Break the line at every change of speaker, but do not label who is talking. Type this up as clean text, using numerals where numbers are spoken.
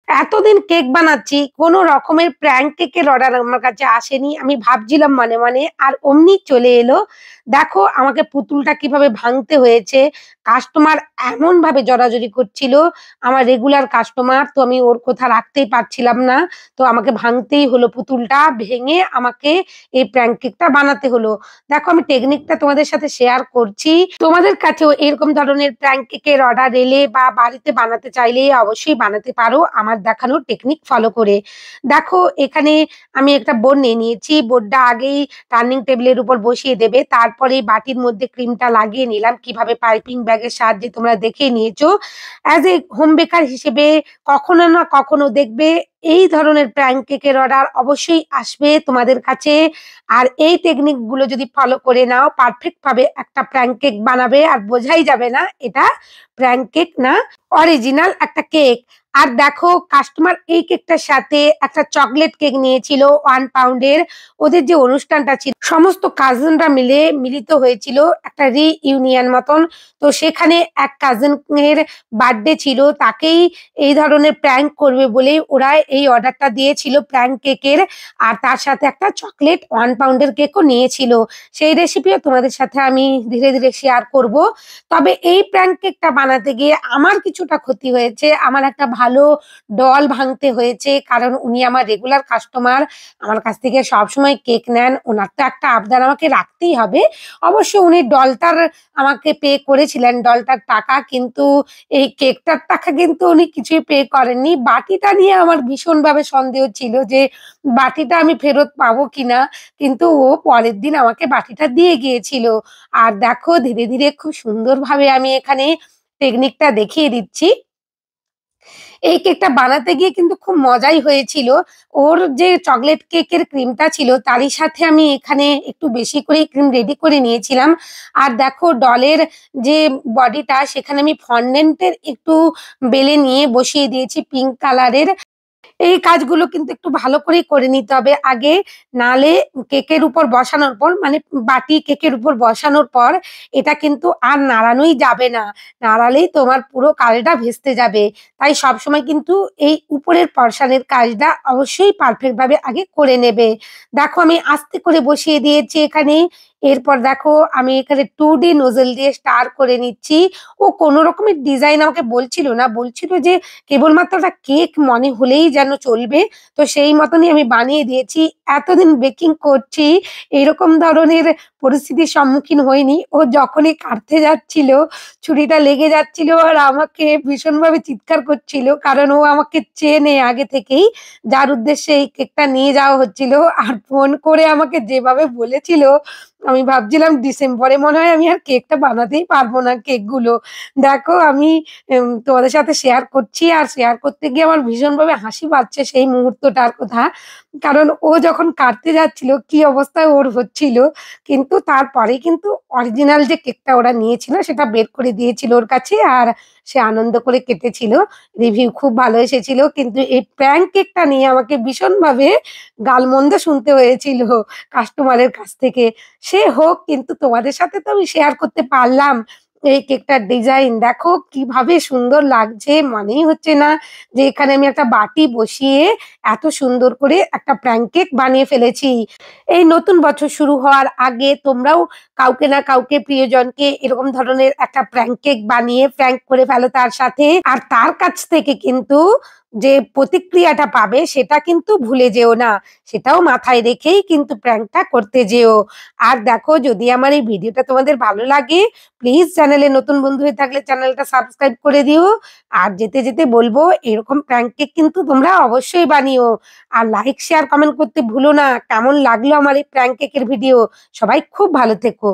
এতদিন কেক বানাচ্ছি, কোনো রকমের প্র্যাঙ্ক কেকের অর্ডার আমার কাছে আসেনি। আমি ভাবছিলাম মনে, মনে আর অমনি চলে এলো। দেখো আমাকে পুতুলটা কিভাবে ভাঙতে হয়েছে। কাস্টমার এমনভাবে জড়াজড়ি করছিল, আমার রেগুলার কাস্টমার, তো আমি ওর কথা রাখতেই পারছিলাম না। তো আমাকে ভাঙতেই হলো পুতুলটা, ভেঙে আমাকে এই প্র্যাঙ্ক কেকটা বানাতে হলো। দেখো আমি টেকনিকটা তোমাদের সাথে শেয়ার করছি। তোমাদের কাছেও এরকম ধরনের প্র্যাঙ্ক কেকের অর্ডার এলে বা বাড়িতে বানাতে চাইলে অবশ্যই বানাতে পারো আমার দেখানো টেকনিক ফলো করে। দেখো এখানে আমি একটা বোর্ড নিয়ে নিয়েছি। বোর্ডটা আগেই টার্নিং টেবিলের উপর বসিয়ে দেবে, তারপরে বাটির মধ্যে ক্রিমটা লাগিয়ে নিলাম কিভাবে পাইপিং ব্যাগের সাহায্যে তোমরা দেখে নিয়েছো। অ্যাজ এ হোম বেকার হিসেবে কখনো না কখনো দেখবে এই ধরনের প্র্যাঙ্ক কেকের অর্ডার অবশ্যই আসবে তোমাদের কাছে। আর এই টেকনিক গুলো যদি ফলো করে নাও পারফেক্ট ভাবে একটা প্র্যাঙ্ক কেক বানাবে, আর বোঝাই যাবে না এটা প্র্যাঙ্ক কেক না, অরিজিনাল একটা কেক। আর দেখো কাস্টমার এই কেকটার সাথে একটা চকলেট কেক নিয়েছিল 1 পাউন্ডের। ওদের যে অনুষ্ঠানটা ছিল সমস্ত কাজিনরা মিলে মিলিত হয়েছিল, একটা রিইউনিয়ন মতন। তো সেখানে এক কাজিন এর বার্থডে ছিল, তাকেই এই ধরনের প্র্যাঙ্ক করবে বলেই ওরা এই অর্ডারটা দিয়েছিল প্র্যাঙ্ক কেকের। আর তার সাথে একটা চকলেট 1 পাউন্ডের কেকও নিয়েছিল। সেই রেসিপিও তোমাদের সাথে আমি ধীরে ধীরে শেয়ার করব। তবে এই প্র্যাঙ্ক কেকটা বানাতে গিয়ে আমার কিছুটা ক্ষতি হয়েছে। আমার একটা ভালো ডল ভাঙতে হয়েছে, কারণ উনি আমার রেগুলার কাস্টমার, আমার কাছ থেকে সবসময় কেক নেন। ওনার তো একটা আবদার আমাকে রাখতেই হবে। অবশ্য উনি ডলটার আমাকে পে করেছিলেন, ডলটার টাকা, কিন্তু এই কেকটার টাকা কিন্তু উনি কিছুই পে করেননি। বাটিটা নিয়ে আমার ভীষণভাবে সন্দেহ ছিল যে বাটিটা আমি ফেরত পাবো কিনা, কিন্তু ও পরের দিন আমাকে বাটিটা দিয়ে গিয়েছিল। আর দেখো ধীরে ধীরে খুব সুন্দরভাবে আমি এখানে টেকনিকটা দেখিয়ে দিচ্ছি। এই কেকটা বানাতে গিয়ে কিন্তু খুব মজাই হয়েছিল। ওর যে চকলেট কেকের ক্রিমটা ছিল তারই সাথে আমি এখানে একটু বেশি করে ক্রিম রেডি করে নিয়েছিলাম। আর দেখো ডলের যে বডিটা সেখানে আমি ফন্ডেন্টের একটু বেলে নিয়ে বসিয়ে দিয়েছি পিঙ্ক কালারের। এই কাজগুলো কিন্তু একটু ভালো করেই করে নিতে হবে আগে, নালে কেকের উপর বসানোর পর, মানে বাটি কেকের উপর বসানোর পর এটা কিন্তু আর নাড়ানোই যাবে না। নাড়ালেই তোমার পুরো কাজটা ভেস্তে যাবে। তাই সবসময় কিন্তু এই উপরের পর্শনের কাজটা অবশ্যই পারফেক্ট ভাবে আগে করে নেবে। দেখো আমি আস্তে করে বসিয়ে দিয়েছি এখানে। এরপর দেখো আমি এখানে 2D নোজেল দিয়ে স্টার করে নিচ্ছি। ও কোনো রকমের ডিজাইন আমাকে বলছিল না, বলছিল যে কেবলমাত্র একটা কেক মনে হলেই যেন চলবে। তো সেই মতনই আমি বানিয়ে দিয়েছি। এতদিন বেকিং করছি, এরকম ধরনের পরিস্থিতির সম্মুখীন হইনি। ও যখনই কাটতে যাচ্ছিল ছুরিটা লেগে যাচ্ছিল আর আমাকে ভীষণভাবে চিৎকার করছিল, কারণ ও আমাকে চেনে আগে থেকেই, যার উদ্দেশ্যে এই কেকটা নিয়ে যাওয়া হচ্ছিল। আর ফোন করে আমাকে যেভাবে বলেছিল আমি ভাবছিলাম ডিসেম্বরে মনে হয় আমি আর কেকটা বানাতেই পারবো না কেকগুলো। দেখো আমি তোমাদের সাথে শেয়ার করছি, আর শেয়ার করতে গিয়ে আমার ভীষণভাবে হাসি পাচ্ছে সেই মুহূর্তটার কথা। কারণ ও যখন কাটতে যাচ্ছিল কি অবস্থায় ওর হচ্ছিল, কিন্তু তারপরে কিন্তু অরিজিনাল যে কেকটা ওরা নিয়েছিল সেটা বের করে দিয়েছিল ওর কাছে, আর সে আনন্দ করে কেটেছিল। রিভিউ খুব ভালো এসেছিল, কিন্তু এই প্র্যাঙ্ক কেকটা নিয়ে আমাকে ভীষণভাবে গালমন্দ শুনতে হয়েছিল কাস্টমারের কাছ থেকে। সে হোক, কিন্তু তোমাদের সাথে তো আমি শেয়ার করতে পারলাম। এই কেকটার ডিজাইন দেখো কিভাবে সুন্দর লাগছে, মনেই হচ্ছে না যে এখানে আমি একটা বাটি বসিয়ে এত সুন্দর করে একটা প্র্যাঙ্ক কেক বানিয়ে ফেলেছি। এই নতুন বছর শুরু হওয়ার আগে তোমরাও কাউকে না কাউকে প্রিয়জনকে এরকম ধরনের একটা প্র্যাঙ্ক কেক বানিয়ে প্র্যাঙ্ক করে ফেলো তার সাথে, আর তার কাছ থেকে কিন্তু যে প্রতিক্রিয়াটা পাবে সেটা কিন্তু ভুলে যেও না। সেটাও মাথায় রেখেই কিন্তু প্র্যাঙ্কটা করতে যেও। আর দেখো যদি আমার এই ভিডিওটা তোমাদের ভালো লাগে প্লিজ চ্যানেলে নতুন বন্ধু হয়ে থাকলে চ্যানেলটা সাবস্ক্রাইব করে দিও। আর যেতে যেতে বলবো এরকম প্র্যাঙ্ক কেক কিন্তু তোমরা অবশ্যই বানিও। আর লাইক শেয়ার কমেন্ট করতে ভুলো না। কেমন লাগলো আমার এই প্র্যাঙ্ক কেকের ভিডিও। সবাই খুব ভালো থেকো।